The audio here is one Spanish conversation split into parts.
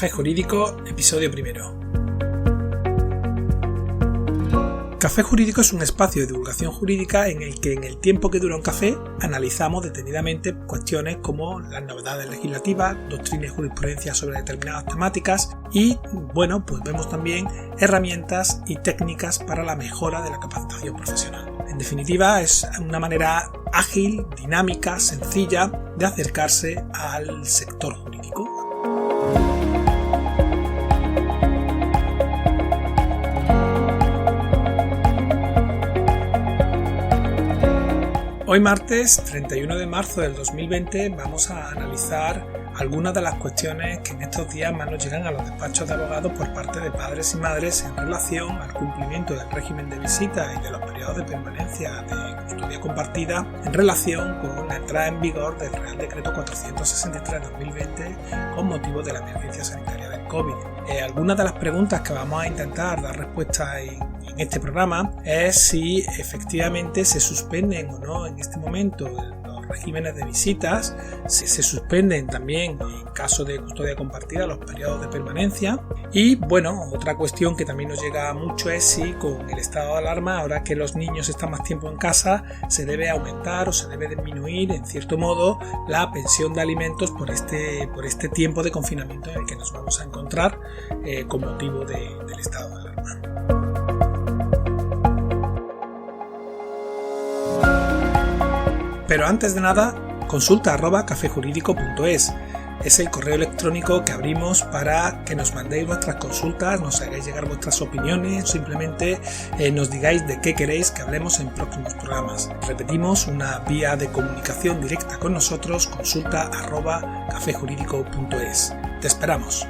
Café Jurídico, episodio primero. Café Jurídico es un espacio de divulgación jurídica en el que en el tiempo que dura un café analizamos detenidamente cuestiones como las novedades legislativas, doctrina y jurisprudencia sobre determinadas temáticas y, pues vemos también herramientas y técnicas para la mejora de la capacitación profesional. En definitiva, es una manera ágil, dinámica, sencilla de acercarse al sector jurídico. Hoy martes 31 de marzo del 2020 vamos a analizar algunas de las cuestiones que en estos días más nos llegan a los despachos de abogados por parte de padres y madres en relación al cumplimiento del régimen de visita y de los periodos de permanencia de custodia compartida en relación con la entrada en vigor del Real Decreto 463/2020 con motivo de la emergencia sanitaria del COVID. Algunas de las preguntas que vamos a intentar dar respuesta en este programa es si efectivamente se suspenden o no en este momento los regímenes de visitas, si se suspenden también en caso de custodia compartida los periodos de permanencia y otra cuestión que también nos llega mucho es si con el estado de alarma, ahora que los niños están más tiempo en casa, se debe aumentar o se debe disminuir en cierto modo la pensión de alimentos por este tiempo de confinamiento en el que nos vamos a encontrar con motivo del estado de alarma. Pero antes de nada, consulta @cafejurídico.es. Es el correo electrónico que abrimos para que nos mandéis vuestras consultas, nos hagáis llegar vuestras opiniones, simplemente nos digáis de qué queréis que hablemos en próximos programas. Repetimos, una vía de comunicación directa con nosotros, consulta @cafejurídico.es. Te esperamos.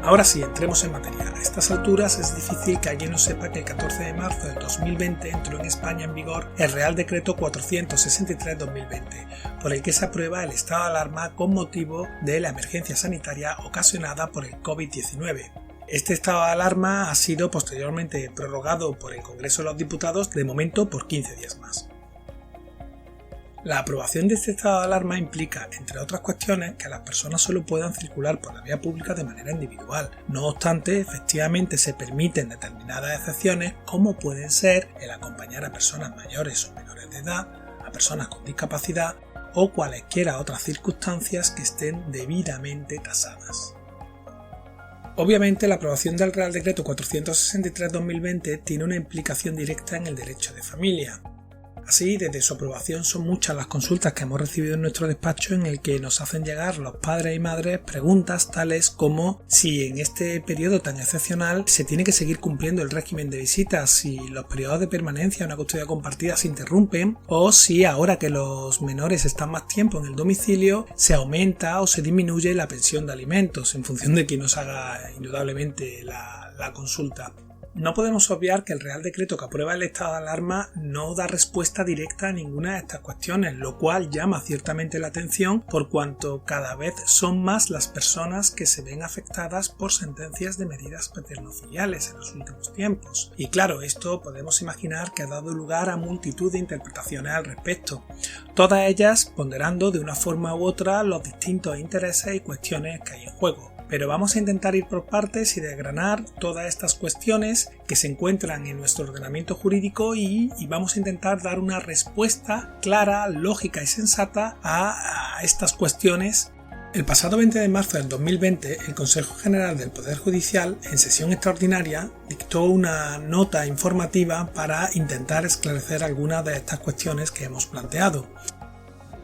Ahora sí, entremos en materia. A estas alturas es difícil que alguien no sepa que el 14 de marzo del 2020 entró en España en vigor el Real Decreto 463/2020, por el que se aprueba el estado de alarma con motivo de la emergencia sanitaria ocasionada por el COVID-19. Este estado de alarma ha sido posteriormente prorrogado por el Congreso de los Diputados, de momento por 15 días más. La aprobación de este estado de alarma implica, entre otras cuestiones, que las personas solo puedan circular por la vía pública de manera individual. No obstante, efectivamente se permiten determinadas excepciones, como pueden ser el acompañar a personas mayores o menores de edad, a personas con discapacidad o cualesquiera otras circunstancias que estén debidamente tasadas. Obviamente, la aprobación del Real Decreto 463/2020 tiene una implicación directa en el derecho de familia. Así, desde su aprobación son muchas las consultas que hemos recibido en nuestro despacho en el que nos hacen llegar los padres y madres preguntas tales como si en este periodo tan excepcional se tiene que seguir cumpliendo el régimen de visitas, si los periodos de permanencia o una custodia compartida se interrumpen o si ahora que los menores están más tiempo en el domicilio se aumenta o se disminuye la pensión de alimentos en función de quien nos haga indudablemente la consulta. No podemos obviar que el Real Decreto que aprueba el estado de alarma no da respuesta directa a ninguna de estas cuestiones, lo cual llama ciertamente la atención por cuanto cada vez son más las personas que se ven afectadas por sentencias de medidas paternofiliales en los últimos tiempos. Y claro, esto podemos imaginar que ha dado lugar a multitud de interpretaciones al respecto, todas ellas ponderando de una forma u otra los distintos intereses y cuestiones que hay en juego. Pero vamos a intentar ir por partes y desgranar todas estas cuestiones que se encuentran en nuestro ordenamiento jurídico y vamos a intentar dar una respuesta clara, lógica y sensata a estas cuestiones. El pasado 20 de marzo del 2020, el Consejo General del Poder Judicial, en sesión extraordinaria, dictó una nota informativa para intentar esclarecer algunas de estas cuestiones que hemos planteado.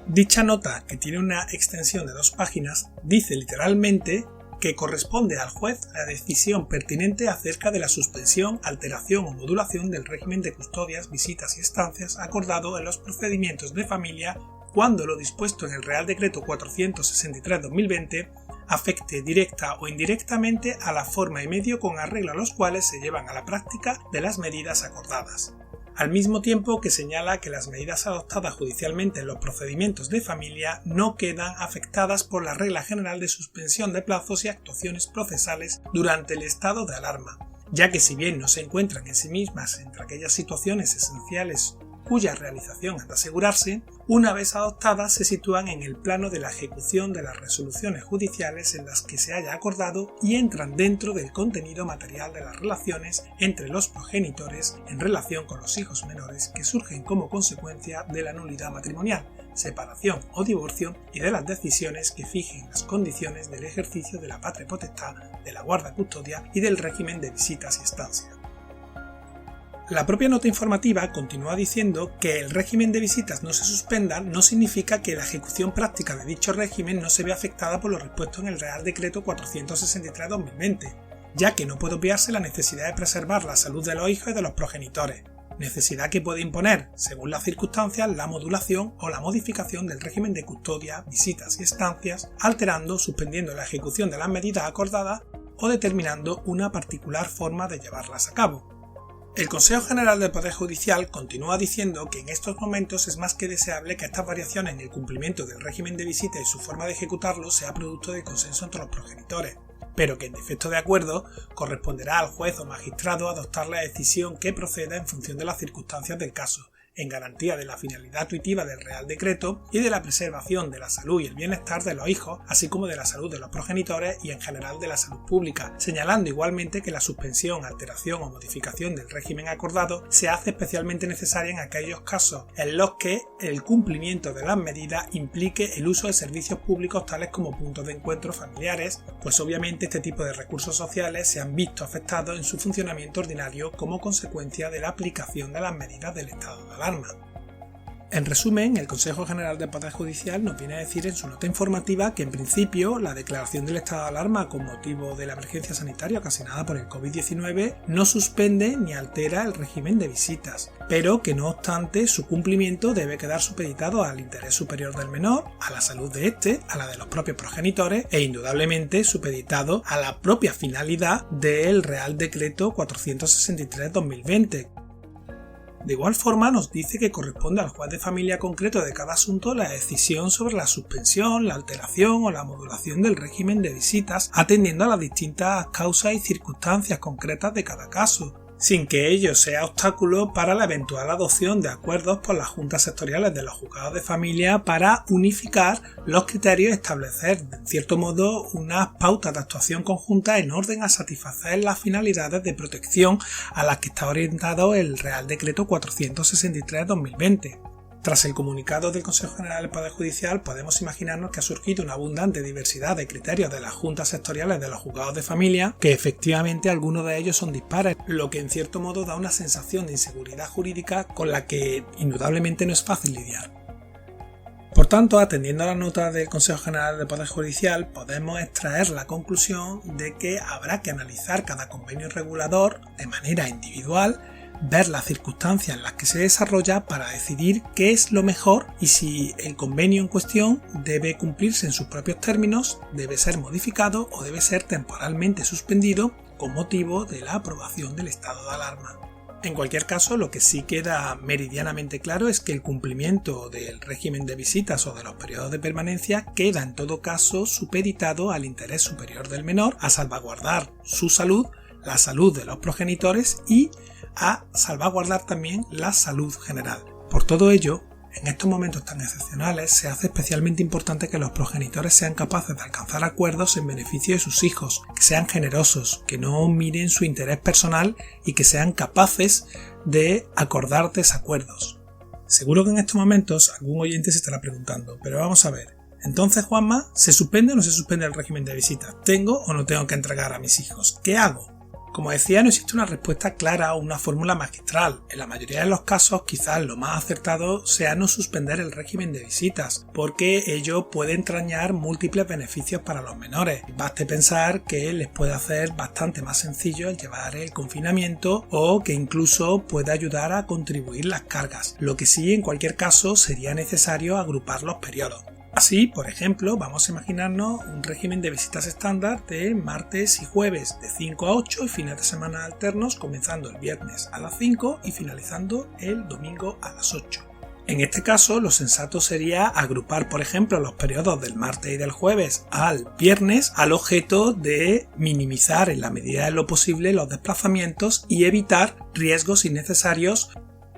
Dicha nota, que tiene una extensión de 2 páginas, dice literalmente que corresponde al juez la decisión pertinente acerca de la suspensión, alteración o modulación del régimen de custodias, visitas y estancias acordado en los procedimientos de familia cuando lo dispuesto en el Real Decreto 463/2020 afecte directa o indirectamente a la forma y medio con arreglo a los cuales se llevan a la práctica de las medidas acordadas. Al mismo tiempo que señala que las medidas adoptadas judicialmente en los procedimientos de familia no quedan afectadas por la regla general de suspensión de plazos y actuaciones procesales durante el estado de alarma, ya que si bien no se encuentran en sí mismas entre aquellas situaciones esenciales cuya realización ha de asegurarse, una vez adoptadas se sitúan en el plano de la ejecución de las resoluciones judiciales en las que se haya acordado y entran dentro del contenido material de las relaciones entre los progenitores en relación con los hijos menores que surgen como consecuencia de la nulidad matrimonial, separación o divorcio y de las decisiones que fijen las condiciones del ejercicio de la patria potestad, de la guarda-custodia y del régimen de visitas y estancias. La propia nota informativa continúa diciendo que el régimen de visitas no se suspenda no significa que la ejecución práctica de dicho régimen no se vea afectada por lo dispuesto en el Real Decreto 463/2020, ya que no puede obviarse la necesidad de preservar la salud de los hijos y de los progenitores, necesidad que puede imponer, según las circunstancias, la modulación o la modificación del régimen de custodia, visitas y estancias, alterando o suspendiendo la ejecución de las medidas acordadas o determinando una particular forma de llevarlas a cabo. El Consejo General del Poder Judicial continúa diciendo que en estos momentos es más que deseable que estas variaciones en el cumplimiento del régimen de visita y su forma de ejecutarlo sea producto de consenso entre los progenitores, pero que en defecto de acuerdo corresponderá al juez o magistrado adoptar la decisión que proceda en función de las circunstancias del caso, en garantía de la finalidad tuitiva del Real Decreto y de la preservación de la salud y el bienestar de los hijos, así como de la salud de los progenitores y en general de la salud pública, señalando igualmente que la suspensión, alteración o modificación del régimen acordado se hace especialmente necesaria en aquellos casos en los que el cumplimiento de las medidas implique el uso de servicios públicos tales como puntos de encuentro familiares, pues obviamente este tipo de recursos sociales se han visto afectados en su funcionamiento ordinario como consecuencia de la aplicación de las medidas del estado de alarma. En resumen, el Consejo General del Poder Judicial nos viene a decir en su nota informativa que en principio la declaración del estado de alarma con motivo de la emergencia sanitaria ocasionada por el COVID-19 no suspende ni altera el régimen de visitas, pero que no obstante su cumplimiento debe quedar supeditado al interés superior del menor, a la salud de éste, a la de los propios progenitores e indudablemente supeditado a la propia finalidad del Real Decreto 463/2020. De igual forma nos dice que corresponde al juez de familia concreto de cada asunto la decisión sobre la suspensión, la alteración o la modulación del régimen de visitas, atendiendo a las distintas causas y circunstancias concretas de cada caso, sin que ello sea obstáculo para la eventual adopción de acuerdos por las juntas sectoriales de los juzgados de familia para unificar los criterios y establecer, en cierto modo, unas pautas de actuación conjunta en orden a satisfacer las finalidades de protección a las que está orientado el Real Decreto 463/2020. Tras el comunicado del Consejo General del Poder Judicial, podemos imaginarnos que ha surgido una abundante diversidad de criterios de las juntas sectoriales de los juzgados de familia, que efectivamente algunos de ellos son dispares, lo que en cierto modo da una sensación de inseguridad jurídica con la que indudablemente no es fácil lidiar. Por tanto, atendiendo a la nota del Consejo General del Poder Judicial, podemos extraer la conclusión de que habrá que analizar cada convenio regulador de manera individual, ver las circunstancias en las que se desarrolla para decidir qué es lo mejor y si el convenio en cuestión debe cumplirse en sus propios términos, debe ser modificado o debe ser temporalmente suspendido con motivo de la aprobación del estado de alarma. En cualquier caso, lo que sí queda meridianamente claro es que el cumplimiento del régimen de visitas o de los periodos de permanencia queda en todo caso supeditado al interés superior del menor, a salvaguardar su salud, la salud de los progenitores y a salvaguardar también la salud general. Por todo ello, en estos momentos tan excepcionales se hace especialmente importante que los progenitores sean capaces de alcanzar acuerdos en beneficio de sus hijos, que sean generosos, que no miren su interés personal y que sean capaces de acordar desacuerdos. Seguro que en estos momentos algún oyente se estará preguntando, pero vamos a ver, entonces Juanma, ¿se suspende o no se suspende el régimen de visitas? ¿Tengo o no tengo que entregar a mis hijos? ¿Qué hago? Como decía, no existe una respuesta clara o una fórmula magistral. En la mayoría de los casos, quizás lo más acertado sea no suspender el régimen de visitas, porque ello puede entrañar múltiples beneficios para los menores. Baste pensar que les puede hacer bastante más sencillo el llevar el confinamiento o que incluso puede ayudar a contribuir las cargas. Lo que sí, en cualquier caso, sería necesario agrupar los periodos. Así, por ejemplo, vamos a imaginarnos un régimen de visitas estándar de martes y jueves de 5 a 8 y fines de semana alternos comenzando el viernes a las 5 y finalizando el domingo a las 8. En este caso, lo sensato sería agrupar, por ejemplo, los periodos del martes y del jueves al viernes al objeto de minimizar en la medida de lo posible los desplazamientos y evitar riesgos innecesarios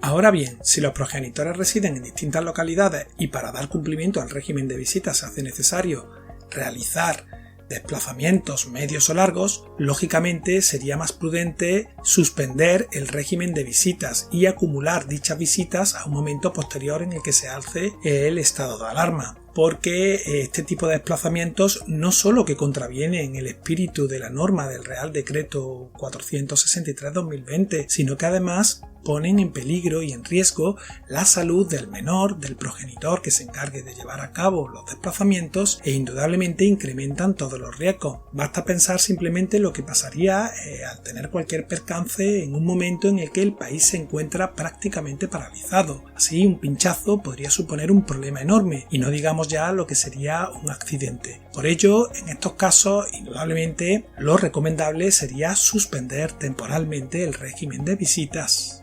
Ahora bien, si los progenitores residen en distintas localidades y para dar cumplimiento al régimen de visitas se hace necesario realizar desplazamientos medios o largos, lógicamente sería más prudente suspender el régimen de visitas y acumular dichas visitas a un momento posterior en el que se alce el estado de alarma, porque este tipo de desplazamientos no solo que contravienen el espíritu de la norma del Real Decreto 463/2020, sino que además ponen en peligro y en riesgo la salud del menor, del progenitor que se encargue de llevar a cabo los desplazamientos e indudablemente incrementan todos los riesgos. Basta pensar simplemente lo que pasaría al tener cualquier percance en un momento en el que el país se encuentra prácticamente paralizado. Así, un pinchazo podría suponer un problema enorme y no digamos ya lo que sería un accidente. Por ello, en estos casos, indudablemente, lo recomendable sería suspender temporalmente el régimen de visitas.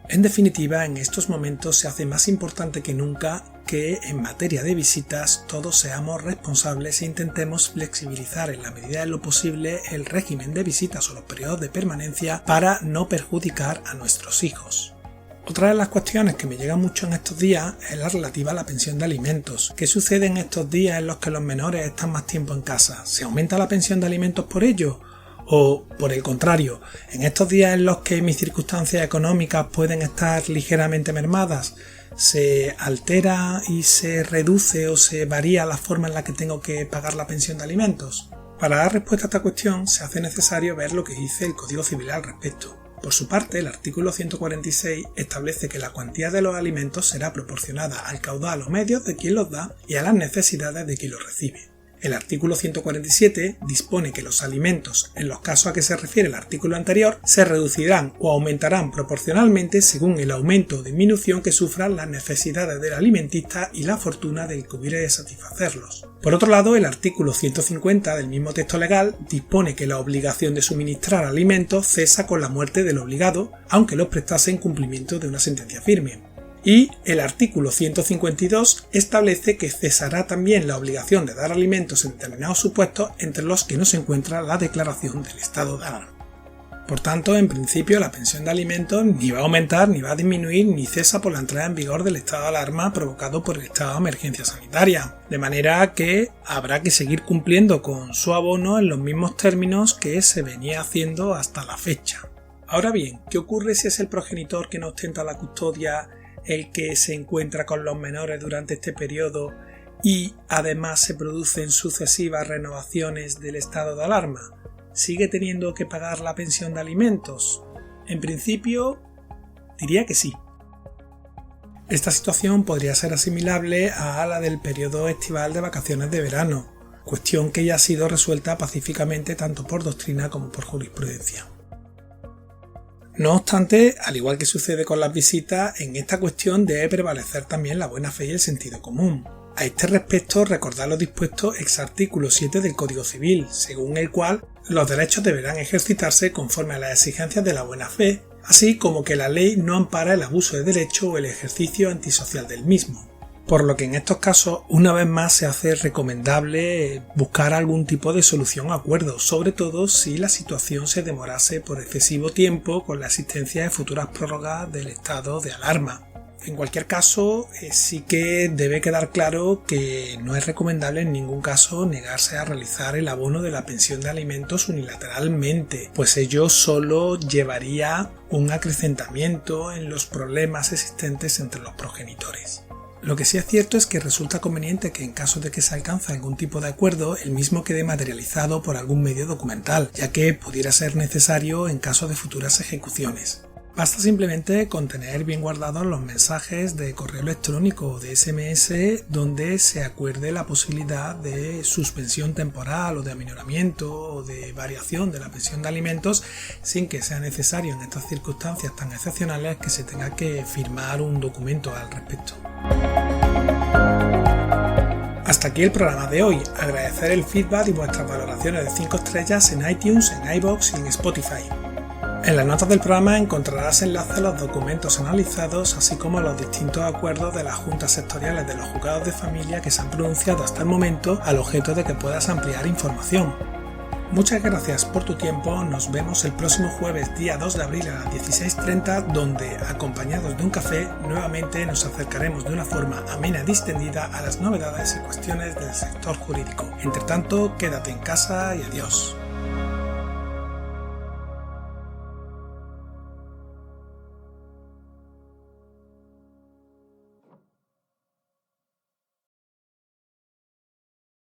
En definitiva, en estos momentos se hace más importante que nunca que en materia de visitas todos seamos responsables e intentemos flexibilizar en la medida de lo posible el régimen de visitas o los periodos de permanencia para no perjudicar a nuestros hijos. Otra de las cuestiones que me llega mucho en estos días es la relativa a la pensión de alimentos. ¿Qué sucede en estos días en los que los menores están más tiempo en casa? ¿Se aumenta la pensión de alimentos por ello? O, por el contrario, en estos días en los que mis circunstancias económicas pueden estar ligeramente mermadas, ¿se altera y se reduce o se varía la forma en la que tengo que pagar la pensión de alimentos? Para dar respuesta a esta cuestión se hace necesario ver lo que dice el Código Civil al respecto. Por su parte, el artículo 146 establece que la cuantía de los alimentos será proporcionada al caudal o medios de quien los da y a las necesidades de quien los recibe. El artículo 147 dispone que los alimentos, en los casos a que se refiere el artículo anterior, se reducirán o aumentarán proporcionalmente según el aumento o disminución que sufran las necesidades del alimentista y la fortuna del que hubiere de satisfacerlos. Por otro lado, el artículo 150 del mismo texto legal dispone que la obligación de suministrar alimentos cesa con la muerte del obligado, aunque los prestase en cumplimiento de una sentencia firme. Y el artículo 152 establece que cesará también la obligación de dar alimentos en determinados supuestos entre los que no se encuentra la declaración del estado de alarma. Por tanto, en principio, la pensión de alimentos ni va a aumentar, ni va a disminuir, ni cesa por la entrada en vigor del estado de alarma provocado por el estado de emergencia sanitaria. De manera que habrá que seguir cumpliendo con su abono en los mismos términos que se venía haciendo hasta la fecha. Ahora bien, ¿qué ocurre si es el progenitor que no ostenta la custodia el que se encuentra con los menores durante este periodo y además se producen sucesivas renovaciones del estado de alarma? ¿Sigue teniendo que pagar la pensión de alimentos? En principio, diría que sí. Esta situación podría ser asimilable a la del periodo estival de vacaciones de verano, cuestión que ya ha sido resuelta pacíficamente tanto por doctrina como por jurisprudencia. No obstante, al igual que sucede con las visitas, en esta cuestión debe prevalecer también la buena fe y el sentido común. A este respecto, recordad lo dispuesto ex artículo 7 del Código Civil, según el cual los derechos deberán ejercitarse conforme a las exigencias de la buena fe, así como que la ley no ampara el abuso de derecho o el ejercicio antisocial del mismo. Por lo que en estos casos, una vez más se hace recomendable buscar algún tipo de solución o acuerdo, sobre todo si la situación se demorase por excesivo tiempo con la existencia de futuras prórrogas del estado de alarma. En cualquier caso, sí que debe quedar claro que no es recomendable en ningún caso negarse a realizar el abono de la pensión de alimentos unilateralmente, pues ello solo llevaría un acrecentamiento en los problemas existentes entre los progenitores. Lo que sí es cierto es que resulta conveniente que en caso de que se alcance algún tipo de acuerdo, el mismo quede materializado por algún medio documental, ya que pudiera ser necesario en caso de futuras ejecuciones. Basta simplemente con tener bien guardados los mensajes de correo electrónico o de SMS donde se acuerde la posibilidad de suspensión temporal o de aminoramiento o de variación de la pensión de alimentos sin que sea necesario en estas circunstancias tan excepcionales que se tenga que firmar un documento al respecto. Hasta aquí el programa de hoy. Agradecer el feedback y vuestras valoraciones de 5 estrellas en iTunes, en iVoox y en Spotify. En las notas del programa encontrarás enlaces a los documentos analizados, así como a los distintos acuerdos de las juntas sectoriales de los juzgados de familia que se han pronunciado hasta el momento al objeto de que puedas ampliar información. Muchas gracias por tu tiempo, nos vemos el próximo jueves día 2 de abril a las 16:30, donde, acompañados de un café, nuevamente nos acercaremos de una forma amena y distendida a las novedades y cuestiones del sector jurídico. Entre tanto, quédate en casa y adiós.